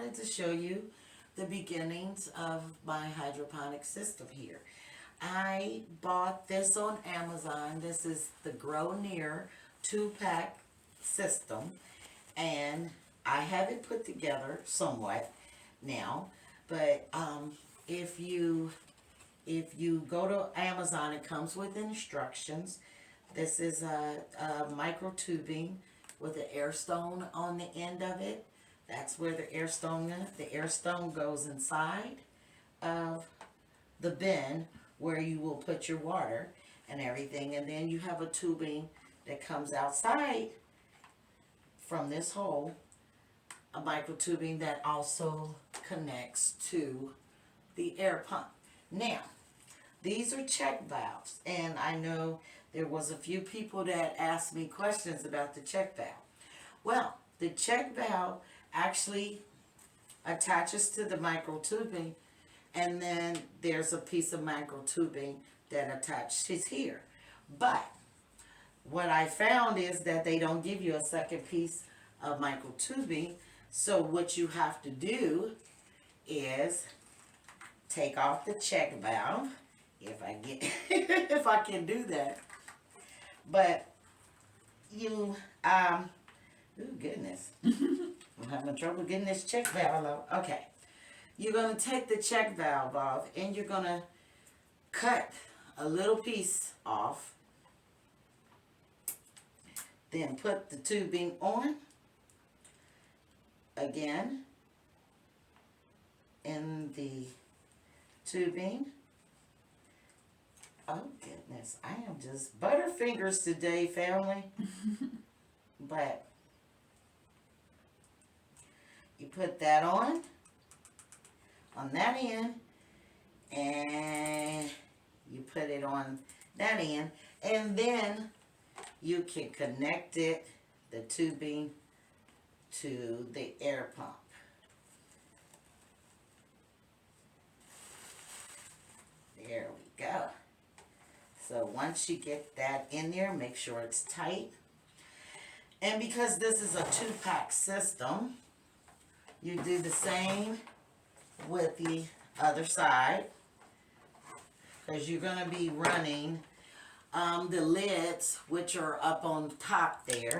wanted to show you the beginnings of my hydroponic system here. I bought this on Amazon. This is the Grow Near 2-pack system, and I have it put together somewhat now. But if you go to Amazon, it comes with instructions. This is a micro tubing with an air stone on the end of it. That's where the air stone is. The air stone goes inside of the bin where you will put your water and everything. And then you have a tubing that comes outside from this hole, a micro tubing that also connects to the air pump. Now, these are check valves, and I know there was a few people that asked me questions about the check valve. Well, the check valve actually attaches to the micro tubing, and then there's a piece of micro tubing that attaches here. But what I found is that they don't give you a second piece of micro tubing, so what you have to do is take off the check valve, if I get if I can do that. But you oh goodness. I'm having trouble getting this check valve off. Okay. You're going to take the check valve off, and you're going to cut a little piece off. Then put the tubing on again in the tubing. Oh goodness, I am just butterfingers today, family. But you put that on that end, and you put it on that end, and then you can connect it, the tubing, to the air pump. There we go. So once you get that in there, make sure it's tight. And because this is a 2-pack system, you do the same with the other side, because you're going to be running the lids, which are up on top there.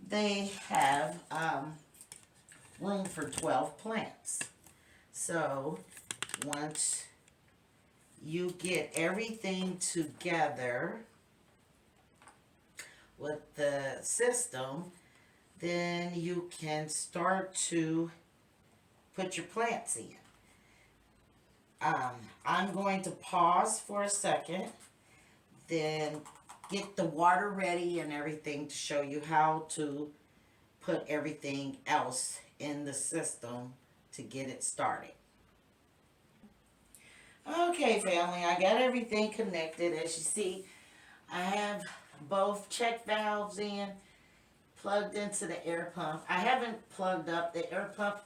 They have room for 12 plants. So once you get everything together with the system, then you can start to put your plants in. I'm going to pause for a second, then get the water ready and everything to show you how to put everything else in the system to get it started. Okay, family, I got everything connected. As you see, I have both check valves in, plugged into the air pump. I haven't plugged up the air pump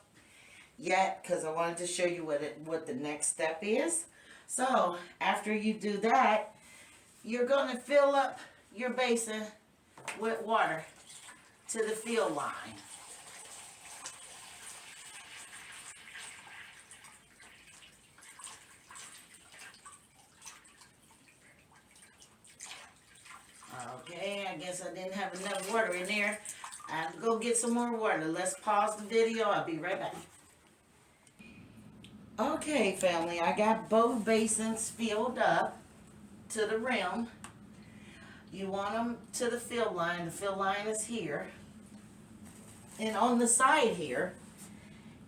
yet because I wanted to show you what the next step is. So after you do that, you're going to fill up your basin with water to the field line. Okay, I guess I didn't have enough water in there. I have to go get some more water. Let's pause the video. I'll be right back. Okay, family, I got both basins filled up to the rim. You want them to the fill line. The fill line is here. And on the side here,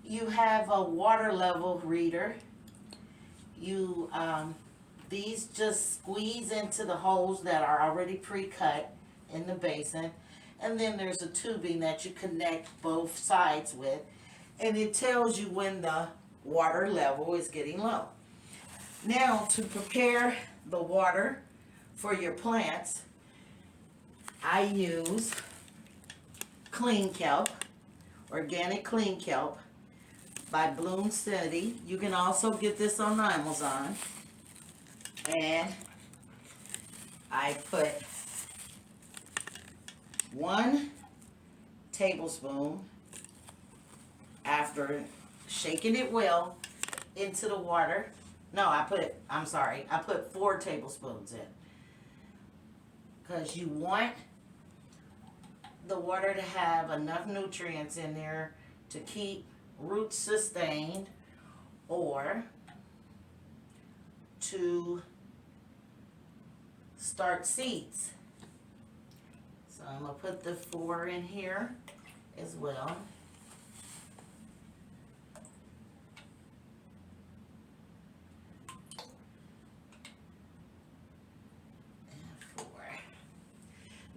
you have a water level reader. These just squeeze into the holes that are already pre-cut in the basin. And then there's a tubing that you connect both sides with. And it tells you when the water level is getting low. Now, to prepare the water for your plants, I use clean kelp, organic clean kelp by Bloom City. You can also get this on Amazon. And I put 1 tablespoon after shaking it well into the water. No, I'm sorry, I put 4 tablespoons in. Because you want the water to have enough nutrients in there to keep roots sustained or to start seeds. So I'm going to put the 4 in here as well. And 4.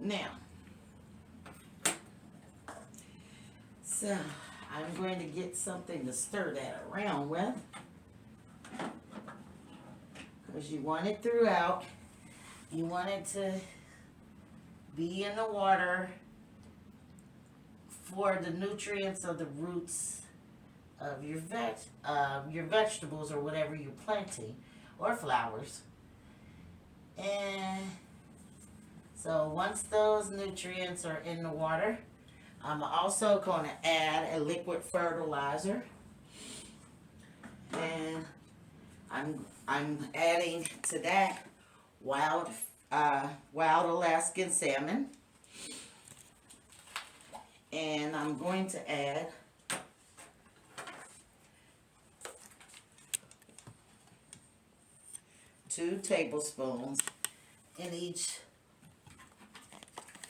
Now, so I'm going to get something to stir that around with, because you want it throughout. You want it to be in the water for the nutrients of the roots of your vegetables or whatever you're planting, or flowers. And so once those nutrients are in the water, I'm also going to add a liquid fertilizer, and I'm adding to that wild Alaskan salmon, and I'm going to add two tablespoons in each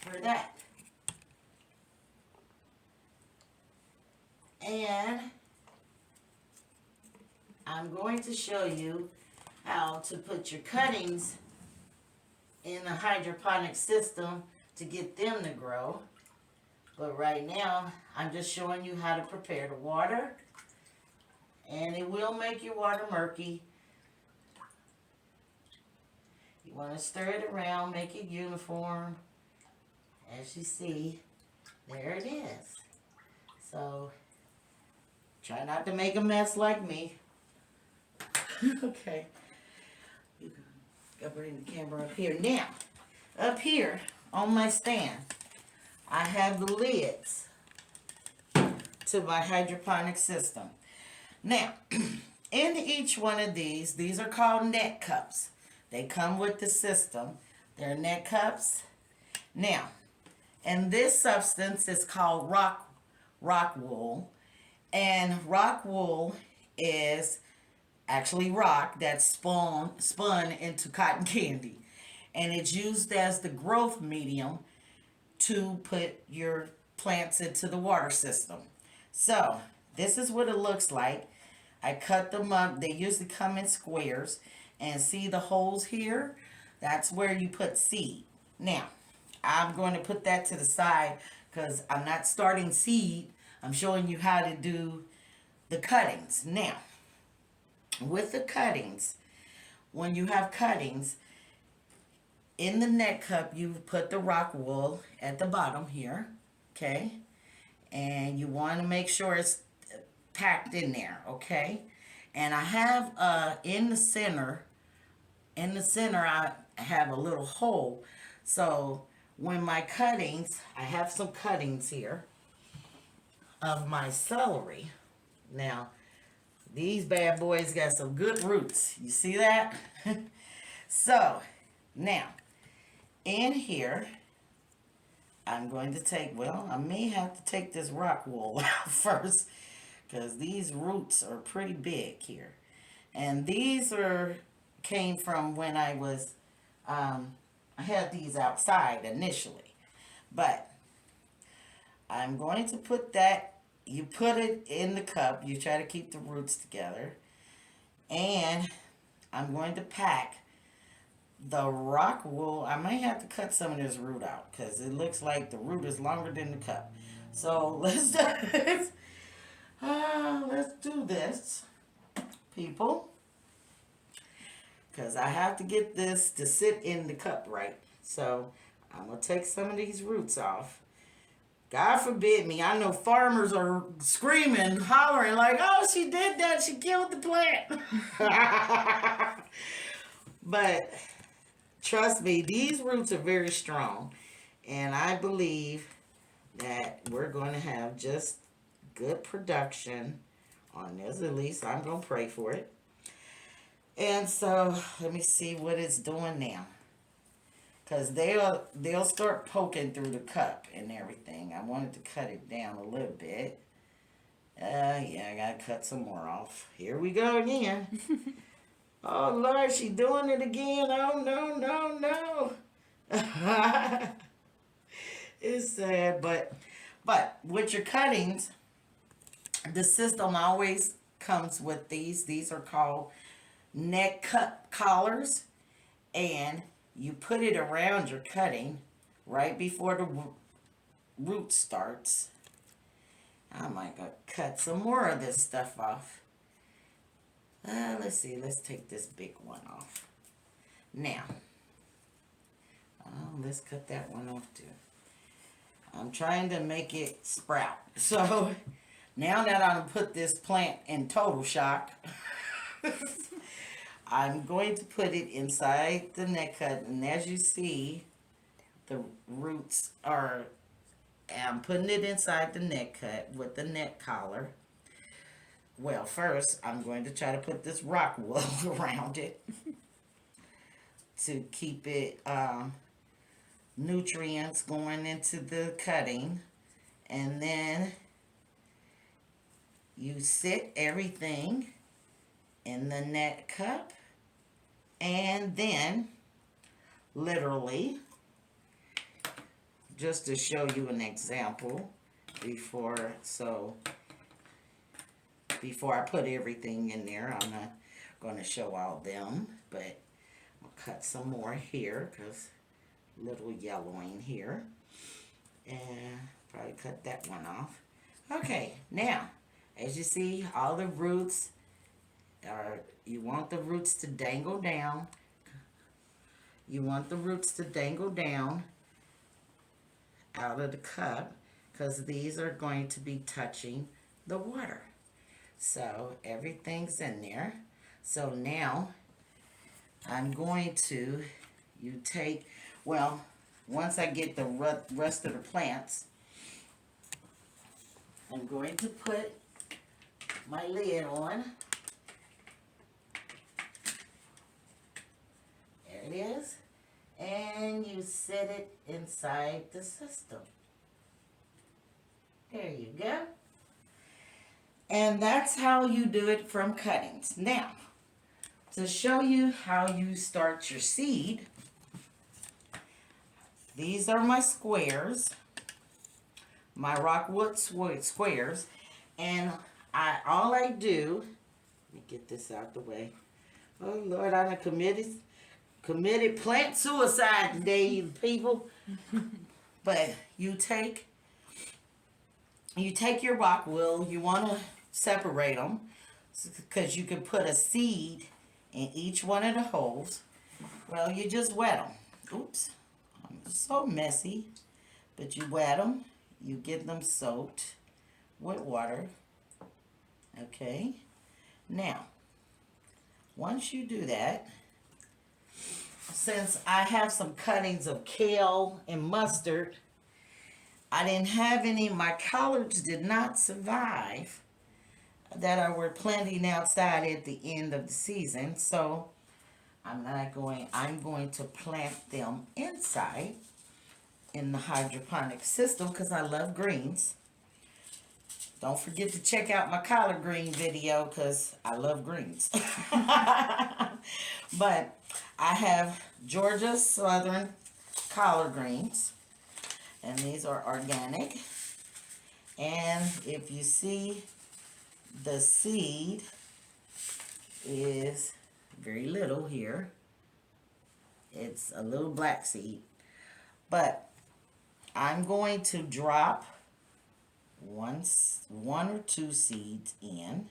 for that. And I'm going to show you how to put your cuttings in a hydroponic system to get them to grow. But right now, I'm just showing you how to prepare the water. And it will make your water murky. You want to stir it around, make it uniform. As you see, there it is. So, try not to make a mess like me. Okay. I'll bring the camera up here. Now, up here on my stand, I have the lids to my hydroponic system. Now, in each one of these are called net cups. They come with the system. They're net cups. Now, and this substance is called rock wool. And rock wool is actually rock that's spun into cotton candy. And it's used as the growth medium to put your plants into the water system. So, this is what it looks like. I cut them up. They usually come in squares. And see the holes here? That's where you put seed. Now, I'm going to put that to the side because I'm not starting seed. I'm showing you how to do the cuttings. Now, with the cuttings, when you have cuttings, in the net cup, you put the rock wool at the bottom here, okay? And you want to make sure it's packed in there, okay? And I have in the center, I have a little hole. So when my cuttings, I have some cuttings here of my celery. Now, these bad boys got some good roots. You see that? So, now, in here, I'm going to take, well, I may have to take this rock wool out first, because these roots are pretty big here. And these came from when I was, I had these outside initially. But I'm going to put that, you put it in the cup, you try to keep the roots together. And I'm going to pack the rock wool. I may have to cut some of this root out because it looks like the root is longer than the cup. So let's do this. Let's do this, people. Because I have to get this to sit in the cup right. So I'm going to take some of these roots off. God forbid me. I know farmers are screaming, hollering like, oh, she did that. She killed the plant. But trust me, these roots are very strong. And I believe that we're going to have just good production on this. At least I'm going to pray for it. And so let me see what it's doing now. Because they'll start poking through the cup and everything. I wanted to cut it down a little bit. Yeah, I got to cut some more off. Here we go again. Oh, Lord, she doing it again. Oh, no, no, no. It's sad, but with your cuttings, the system always comes with these. These are called neck cut collars, and you put it around your cutting right before the root starts. I might go cut some more of this stuff off. Let's see. Let's take this big one off. Now, let's cut that one off too. I'm trying to make it sprout. So now that I'm put this plant in total shock, I'm going to put it inside the neck cut. And as you see, the roots are, I'm putting it inside the neck cut with the neck collar. Well, first, I'm going to try to put this rock wool around it to keep it nutrients going into the cutting. And then you sit everything in the net cup, and then literally, just to show you an example before I put everything in there, I'm not going to show all them, but I'll cut some more here because little yellowing here, and probably cut that one off. Okay, now as you see, all the roots are, you want the roots to dangle down. You want the roots to dangle down out of the cup because these are going to be touching the water. So everything's in there. So now I'm going to, once I get the rest of the plants, I'm going to put my lid on. There it is. And you set it inside the system. There you go. And that's how you do it from cuttings. Now, to show you how you start your seed, these are my squares, my rockwood squares, and all I do, let me get this out the way. Oh Lord, I done committed plant suicide today, people. But you take your rock wool. You want to separate them because you can put a seed in each one of the holes. Well, you just wet them. Oops, I'm so messy. But you wet them. You get them soaked with water. Okay. Now, once you do that, since I have some cuttings of kale and mustard, I didn't have any. My collards did not survive that I were planting outside at the end of the season. So I'm going to plant them inside in the hydroponic system because I love greens. Don't forget to check out my collard green video because I love greens. But I have Georgia Southern collard greens, and these are organic. And if you see, the seed is very little here. It's a little black seed. But I'm going to drop one or two seeds in,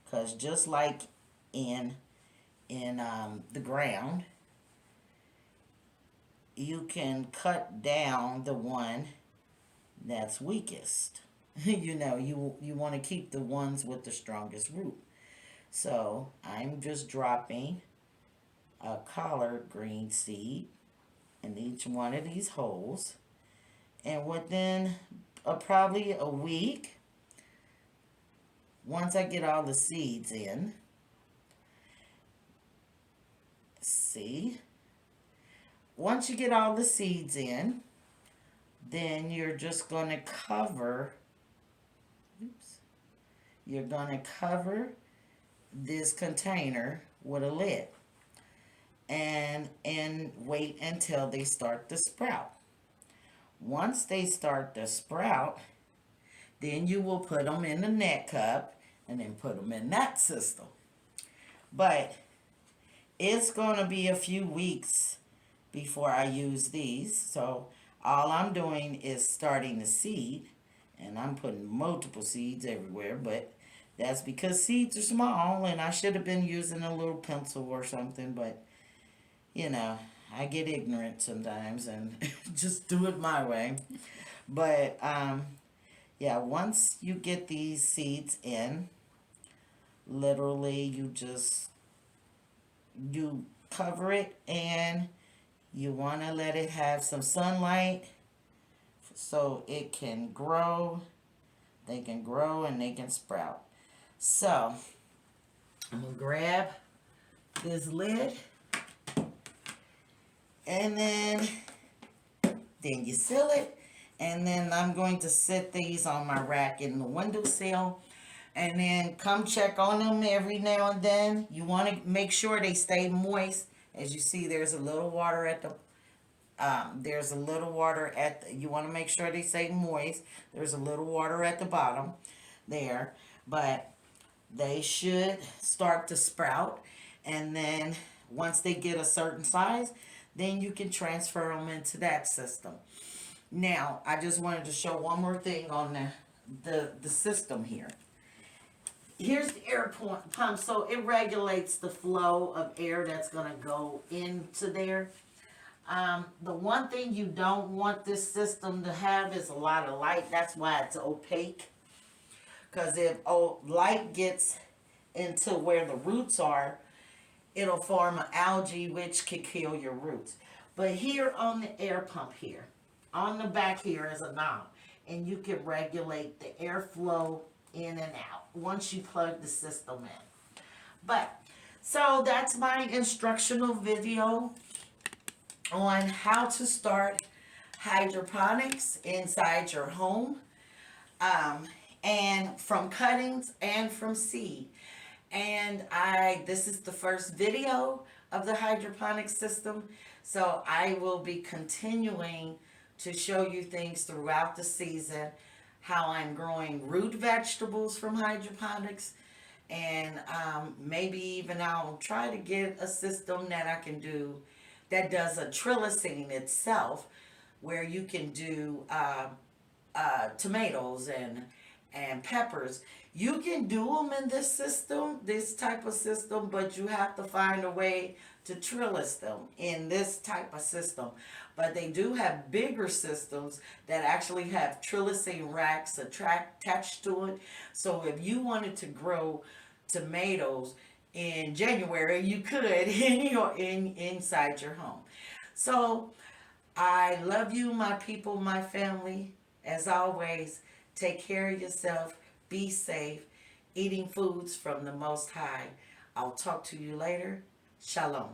because just like in the ground, you can cut down the one that's weakest. You know, you want to keep the ones with the strongest root. So I'm just dropping a collard green seed in each one of these holes, and within probably a week, once I get all the seeds in, see, once you get all the seeds in, then you're just going to cover, oops, you're going to cover this container with a lid and wait until they start to sprout. Once they start to sprout, then you will put them in the net cup and then put them in that system. But it's going to be a few weeks before I use these. So all I'm doing is starting the seed, and I'm putting multiple seeds everywhere, but that's because seeds are small and I should have been using a little pencil or something, but you know, I get ignorant sometimes and just do it my way. But yeah, once you get these seeds in, literally you cover it, and you want to let it have some sunlight so it can grow. They can grow and they can sprout. So I'm gonna grab this lid, and then you seal it, and then I'm going to set these on my rack in the windowsill, and then come check on them every now and then. You want to make sure they stay moist. As you see, there's a little water at the you want to make sure they stay moist. There's a little water at the bottom there, but they should start to sprout, and then once they get a certain size, then you can transfer them into that system. Now, I just wanted to show one more thing on the system here. Here's the air pump, so it regulates the flow of air that's going to go into there. The one thing you don't want this system to have is a lot of light. That's why it's opaque. Because if light gets into where the roots are, it'll form an algae which could kill your roots. But here on the air pump here, on the back here is a knob, and you can regulate the airflow in and out once you plug the system in. But so that's my instructional video on how to start hydroponics inside your home, and from cuttings and from seed. And this is the first video of the hydroponic system, so I will be continuing to show you things throughout the season, how I'm growing root vegetables from hydroponics, and maybe even I'll try to get a system that I can do that does a trellising itself, where you can do tomatoes and peppers. You can do them in this system, this type of system, but you have to find a way to trellis them in this type of system. But they do have bigger systems that actually have trellising racks attached to it. So if you wanted to grow tomatoes in January, you could inside your home. So I love you, my people, my family. As always, take care of yourself. Be safe. Eating foods from the Most High. I'll talk to you later. Shalom.